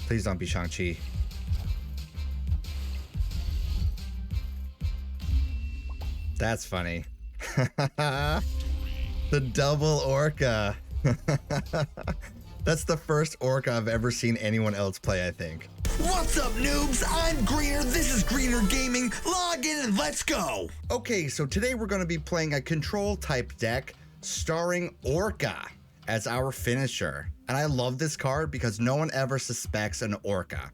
Please don't be Shang-Chi. That's funny. The double Orka. That's the first Orka I've ever seen anyone else play, I think. What's up, noobs? I'm Greener, this is Greener Gaming. Log in and let's go! Okay, so today we're going to be playing a control-type deck starring Orka as our finisher. And I love this card because no one ever suspects an Orka.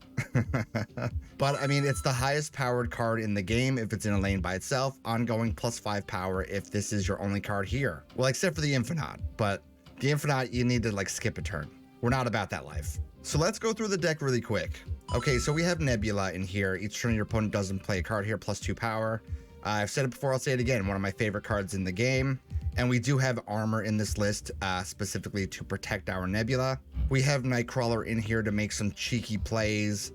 But, I mean, it's the highest powered card in the game if it's in a lane by itself, ongoing +5 power if this is your only card here. Well, except for the Infinite, but the Infinite, you need to, like, skip a turn. We're not about that life. So let's go through the deck really quick. Okay, so we have Nebula in here. Each turn your opponent doesn't play a card here, +2 power. I've said it before, I'll say it again. One of my favorite cards in the game. And we do have armor in this list, specifically to protect our Nebula. We have Nightcrawler in here to make some cheeky plays.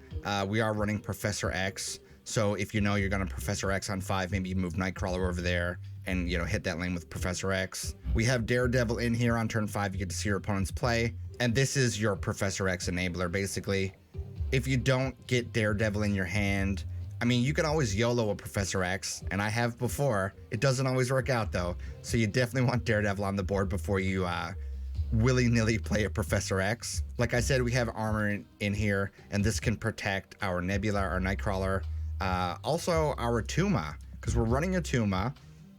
We are running Professor X. So if you know you're going to Professor X on 5, maybe you move Nightcrawler over there and, you know, hit that lane with Professor X. We have Daredevil in here on turn 5. You get to see your opponent's play. And this is your Professor X enabler, basically. If you don't get Daredevil in your hand, I mean, you can always YOLO a Professor X, and I have before. It doesn't always work out, though. So you definitely want Daredevil on the board before you willy-nilly play a Professor X. Like I said, we have armor in here, and this can protect our Nebula, our Nightcrawler, also our Tuma, because we're running a Tuma.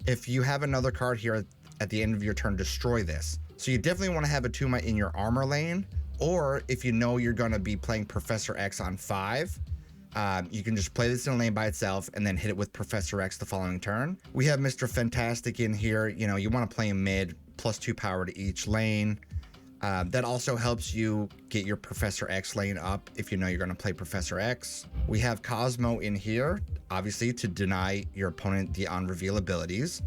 If you have another card here at the end of your turn, destroy this. So you definitely want to have a Tuma in your armor lane, or if you know you're going to be playing Professor X on 5, you can just play this in a lane by itself and then hit it with Professor X the following turn. We have Mr. Fantastic in here. You know, you want to play him mid, +2 power to each lane. That also helps you get your Professor X lane up if you know you're going to play Professor X. We have Cosmo in here, obviously, to deny your opponent the on-reveal abilities.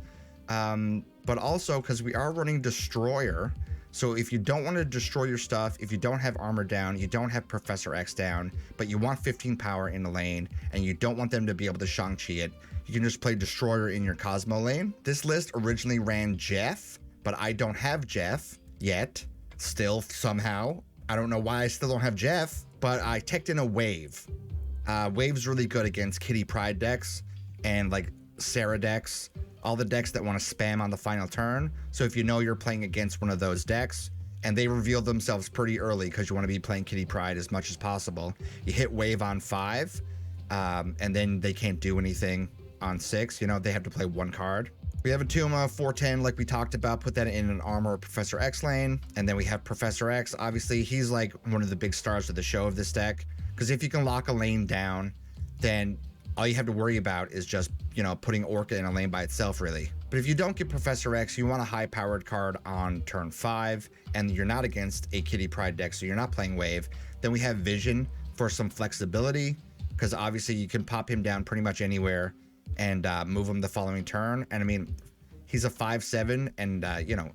But also because we are running Destroyer. So if you don't want to destroy your stuff, if you don't have armor down, you don't have Professor X down, but you want 15 power in the lane, and you don't want them to be able to Shang-Chi it, you can just play Destroyer in your Cosmo lane. This list originally ran Jeff, but I don't have Jeff yet. Still, somehow. I don't know why I still don't have Jeff, but I teched in a Wave. Wave's really good against Kitty Pryde decks and like Sarah decks, all the decks that want to spam on the final turn. So if you know you're playing against one of those decks and they reveal themselves pretty early because you want to be playing Kitty Pryde as much as possible, you hit Wave on 5, and then they can't do anything on 6. You know, they have to play one card. We have a Tuma 410, like we talked about, put that in an armor Professor X lane. And then we have Professor X. Obviously, he's like one of the big stars of the show of this deck, because if you can lock a lane down, then all you have to worry about is just, you know, putting Orka in a lane by itself, really. But if you don't get Professor X, you want a high-powered card on turn 5, and you're not against a Kitty Pryde deck, so you're not playing Wave. Then we have Vision for some flexibility, because obviously you can pop him down pretty much anywhere and move him the following turn. And I mean, he's a 5/7, and you know,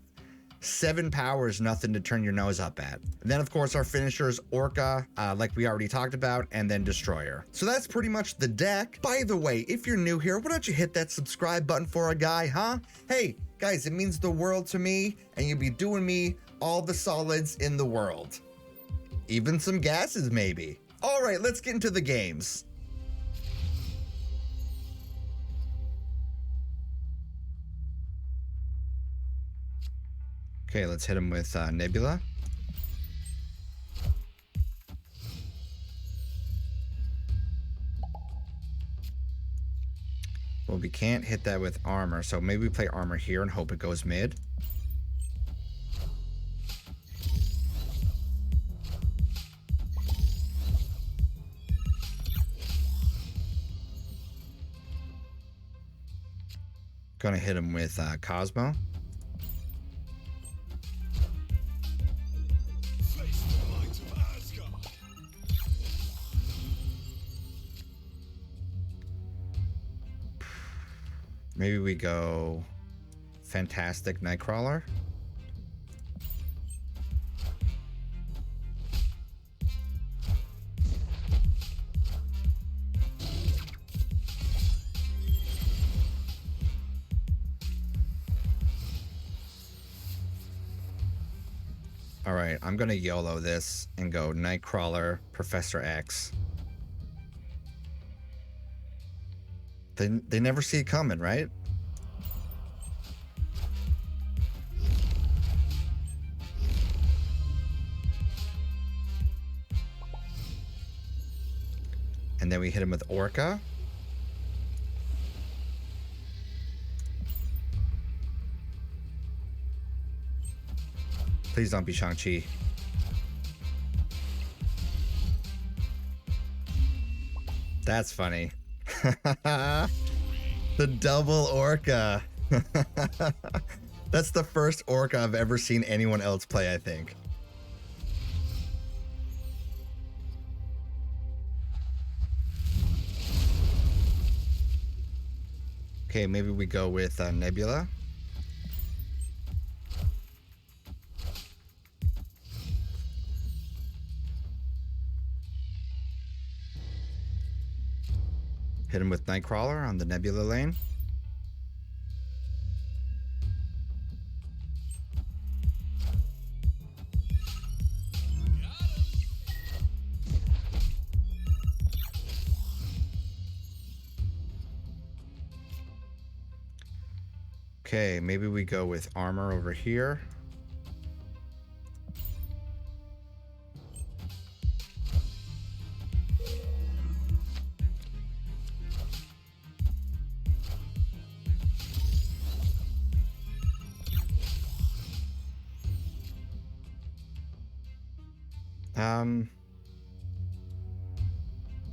7 power is nothing to turn your nose up at. And then, of course, our finishers, Orka, like we already talked about, and then Destroyer. So that's pretty much the deck. By the way, if you're new here, why don't you hit that subscribe button for a guy, huh? Hey, guys, it means the world to me, and you'll be doing me all the solids in the world. Even some gases, maybe. All right, let's get into the games. Okay, let's hit him with Nebula. Well, we can't hit that with armor, so maybe we play armor here and hope it goes mid. Gonna hit him with Cosmo. Maybe we go Fantastic Nightcrawler. All right, I'm gonna YOLO this and go Nightcrawler, Professor X. They never see it coming, right? And then we hit him with Orka. Please don't be Shang-Chi. That's funny. The double Orka. That's the first Orka I've ever seen anyone else play, I think. Okay, maybe we go with Nebula. Hit him with Nightcrawler on the Nebula lane. Okay, maybe we go with armor over here.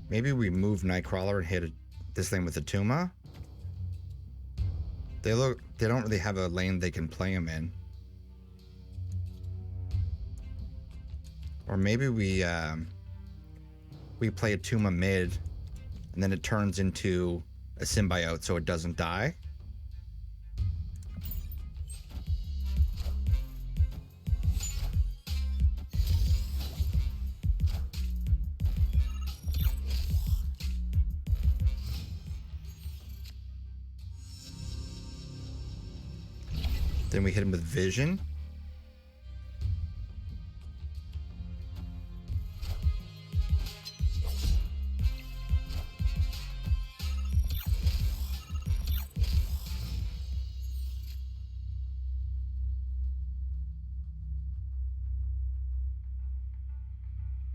Maybe we move Nightcrawler and hit this lane with the Tuma. They don't really have a lane they can play him in. Or maybe we play a Tuma mid and then it turns into a symbiote so it doesn't die. Then we hit him with Vision.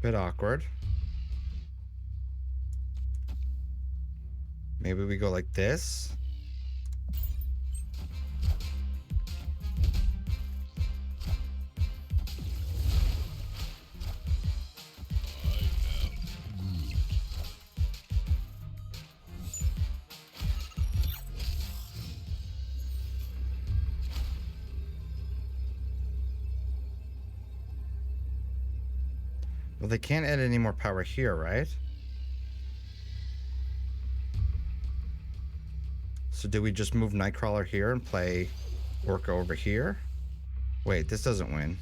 Bit awkward. Maybe we go like this. Well, they can't add any more power here, right? So do we just move Nightcrawler here and play Orka over here? Wait, this doesn't win.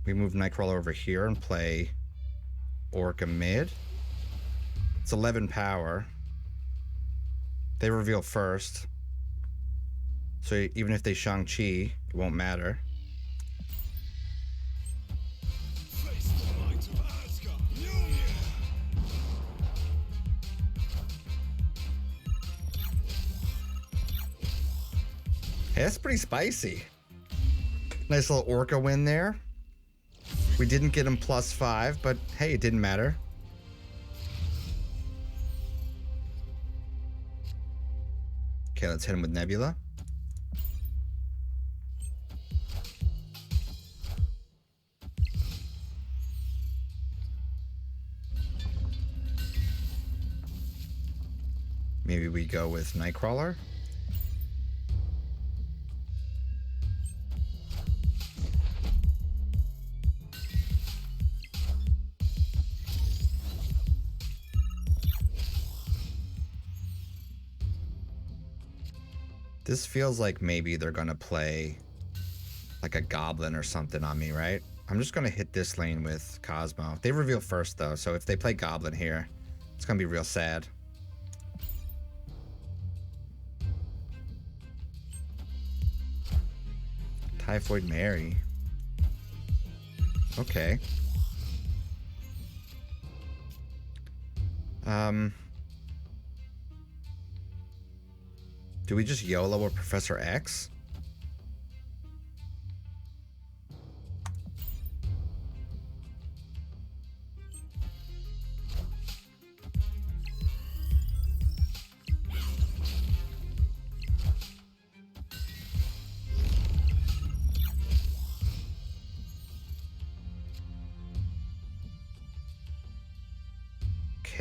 We move Nightcrawler over here and play Orka mid. It's 11 power. They reveal first. So even if they Shang-Chi, it won't matter. Hey, that's pretty spicy. Nice little Orka win there. We didn't get him +5, but hey, it didn't matter. Okay, let's hit him with Nebula. Maybe we go with Nightcrawler. This feels like maybe they're gonna play like a goblin or something on me, right? I'm just gonna hit this lane with Cosmo. They reveal first though, so if they play goblin here, it's gonna be real sad. Typhoid Mary. Okay. Do we just YOLO with Professor X?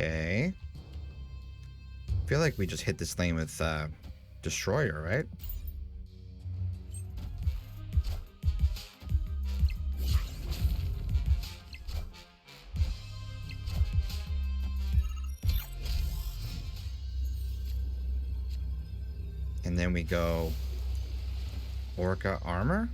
Okay. I feel like we just hit this lane with Destroyer, right? And then we go Orka Armor.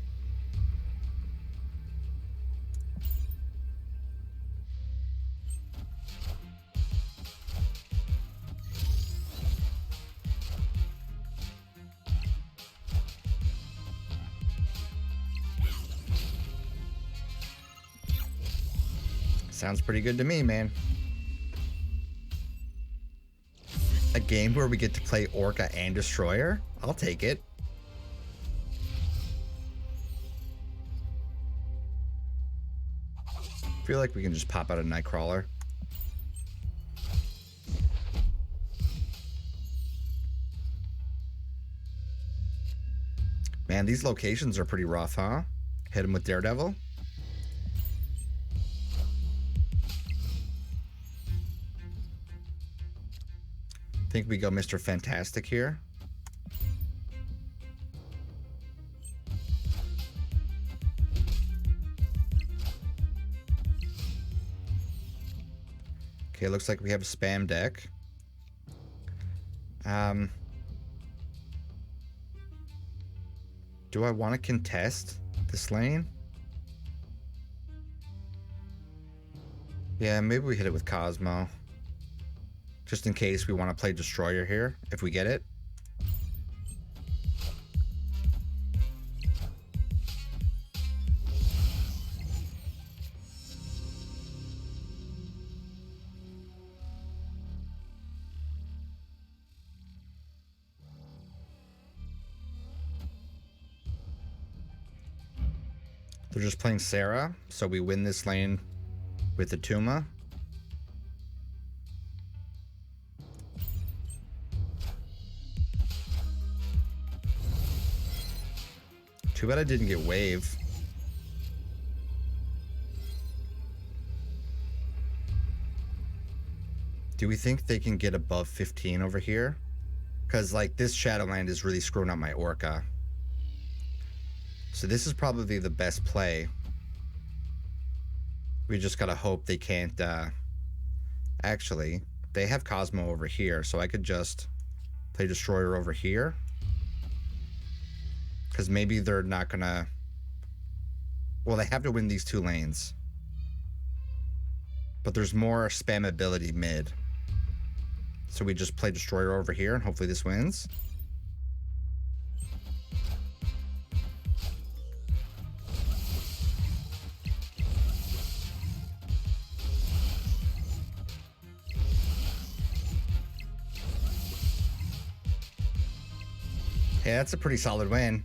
Sounds pretty good to me, man. A game where we get to play Orka and Destroyer? I'll take it. I feel like we can just pop out a Nightcrawler. Man, these locations are pretty rough, huh? Hit him with Daredevil. Think we go Mr. Fantastic here. Okay, looks like we have a spam deck. Do I want to contest this lane? Yeah, maybe we hit it with Cosmo. Just in case we want to play Destroyer here, if we get it. They're just playing Sarah, so we win this lane with the Tuma. Too bad I didn't get Wave. Do we think they can get above 15 over here? Because, like, this Shadowland is really screwing up my Orca. So this is probably the best play. We just gotta hope they can't, actually, they have Cosmo over here, so I could just play Destroyer over here. Because maybe they're not gonna... Well, they have to win these two lanes. But there's more spammability mid. So we just play Destroyer over here, and hopefully this wins. Yeah, that's a pretty solid win.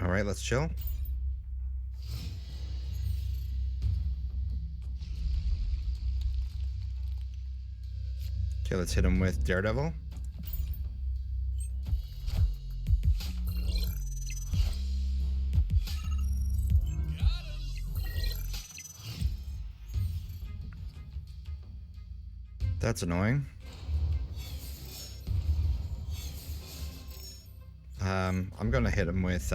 All right, let's chill. Okay, let's hit him with Daredevil. That's annoying. I'm gonna hit him with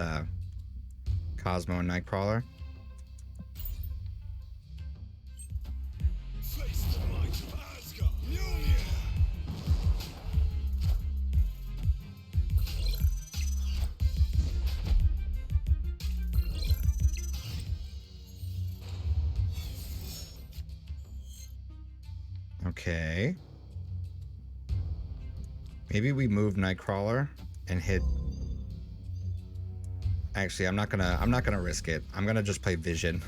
Cosmo and Nightcrawler. Okay. Maybe we move Nightcrawler and hit. Actually, I'm not gonna risk it. I'm gonna just play Vision.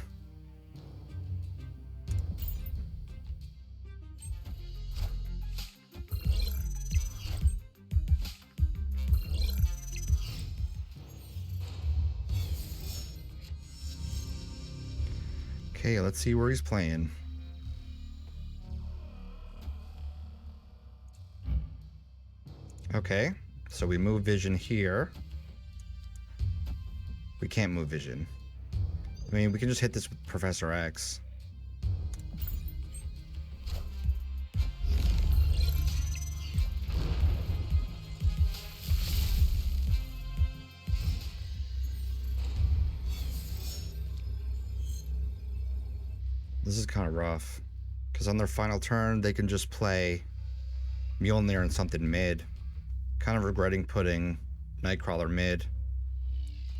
Okay, let's see where he's playing. Okay, so we move Vision here. We can't move Vision. I mean, we can just hit this with Professor X. This is kind of rough, because on their final turn, they can just play Mjolnir and something mid. Kind of regretting putting Nightcrawler mid.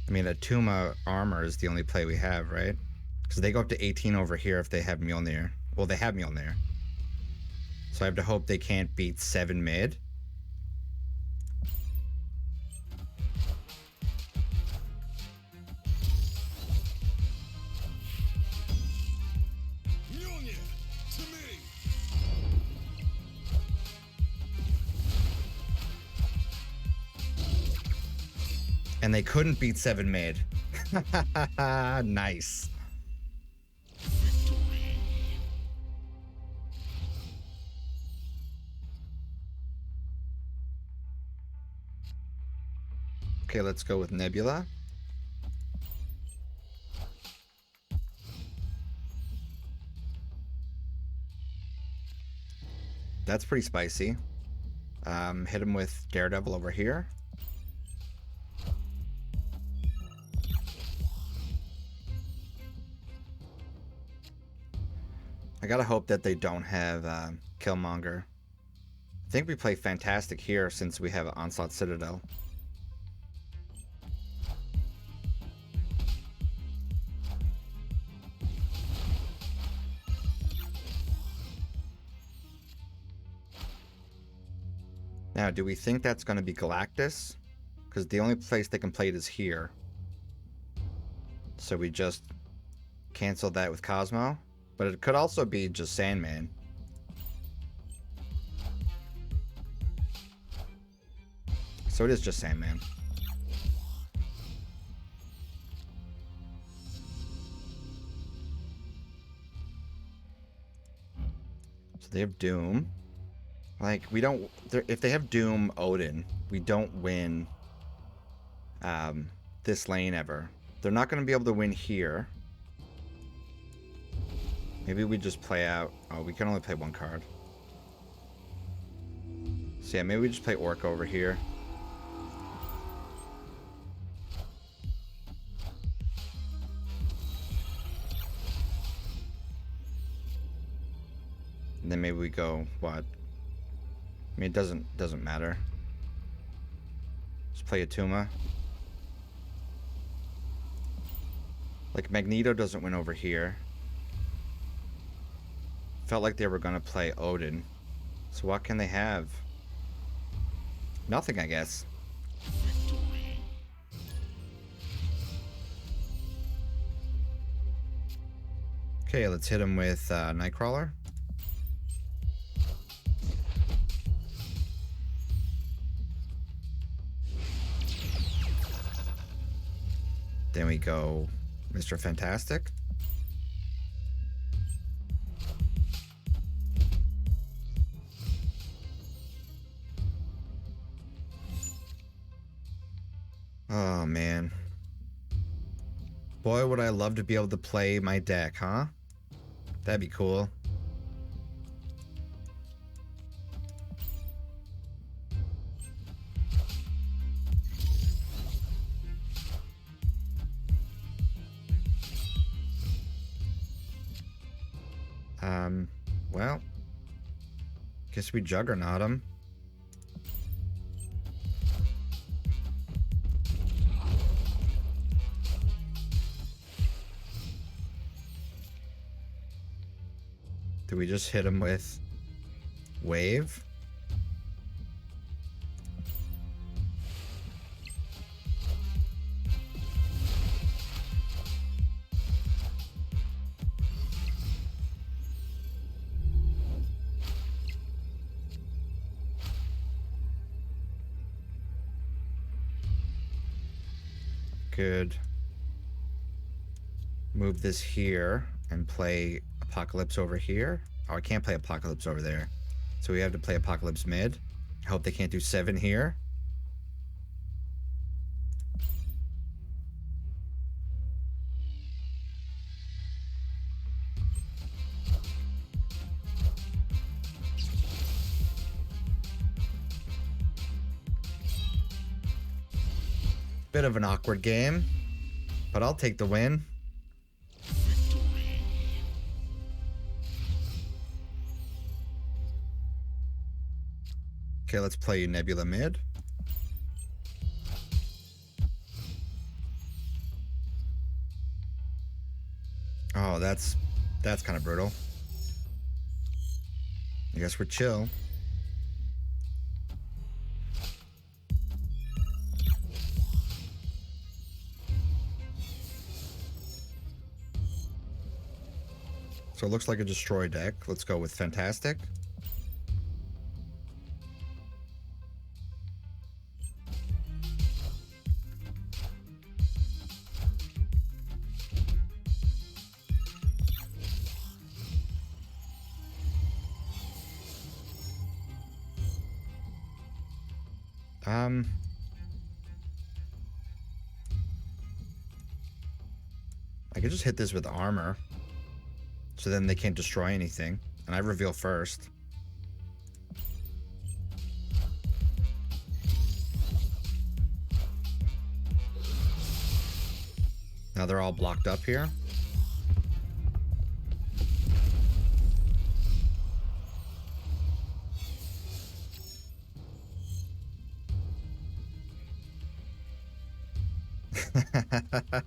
I mean, Atuma armor is the only play we have, right? Because they go up to 18 over here if they have Mjolnir. Well, they have Mjolnir. So I have to hope they can't beat 7 mid. Mjolnir, to me. And they couldn't beat 7 mid. Nice. Victory. Okay, let's go with Nebula. That's pretty spicy. Hit him with Daredevil over here. I gotta hope that they don't have Killmonger. I think we play Fantastic here since we have Onslaught Citadel. Now, do we think that's going to be Galactus? Because the only place they can play it is here. So we just cancel that with Cosmo. But it could also be just Sandman. So it is just Sandman. So they have Doom. Like, we don't... If they have Doom Odin, we don't win this lane ever. They're not going to be able to win here. Maybe we just play out... Oh, we can only play one card. So yeah, maybe we just play Orka over here. And then maybe we go... What? I mean, it doesn't matter. Just play Atuma. Like, Magneto doesn't win over here. Felt like they were going to play Odin. So what can they have? Nothing, I guess. Victory. Okay, let's hit him with Nightcrawler. Then we go Mr. Fantastic. Oh, man. Boy, would I love to be able to play my deck, huh? That'd be cool. Well, guess we Juggernaut him. Do we just hit him with Wave. Could move this here and play Apocalypse over here. Oh, I can't play Apocalypse over there. So we have to play Apocalypse mid. I hope they can't do 7 here. Bit of an awkward game, but I'll take the win. Okay, let's play Nebula mid. Oh, that's kind of brutal. I guess we're chill. So it looks like a destroy deck. Let's go with Fantastic. I could just hit this with armor. So then they can't destroy anything. And I reveal first. Now they're all blocked up here.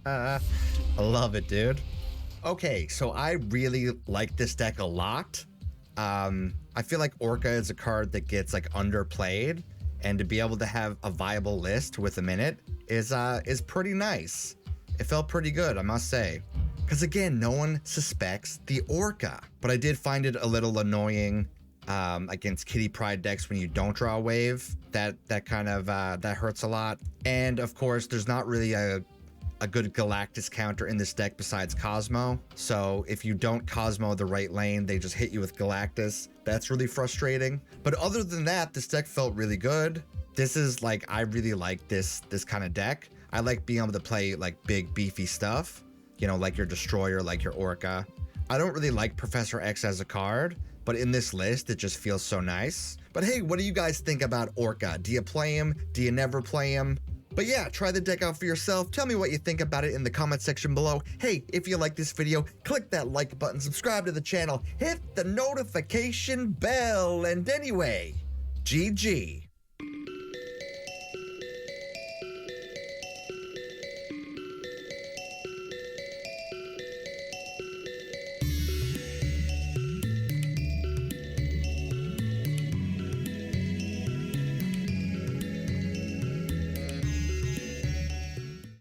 I love it, dude. Okay, so I really like this deck a lot. I feel like Orka is a card that gets like underplayed, and to be able to have a viable list with him in it is pretty nice. It felt pretty good, I must say. Because again, no one suspects the Orka, but I did find it a little annoying against Kitty Pryde decks when you don't draw a wave. That kind of that hurts a lot. And of course, there's not really a good Galactus counter in this deck besides Cosmo. So if you don't Cosmo the right lane, they just hit you with Galactus. That's really frustrating. But other than that, this deck felt really good. This is like, I really like this kind of deck. I like being able to play like big beefy stuff, you know, like your Destroyer, like your Orka. I don't really like Professor X as a card, but in this list, it just feels so nice. But hey, what do you guys think about Orka? Do you play him? Do you never play him? But yeah, try the deck out for yourself. Tell me what you think about it in the comment section below. Hey, if you like this video, click that like button, subscribe to the channel, hit the notification bell, and anyway, GG.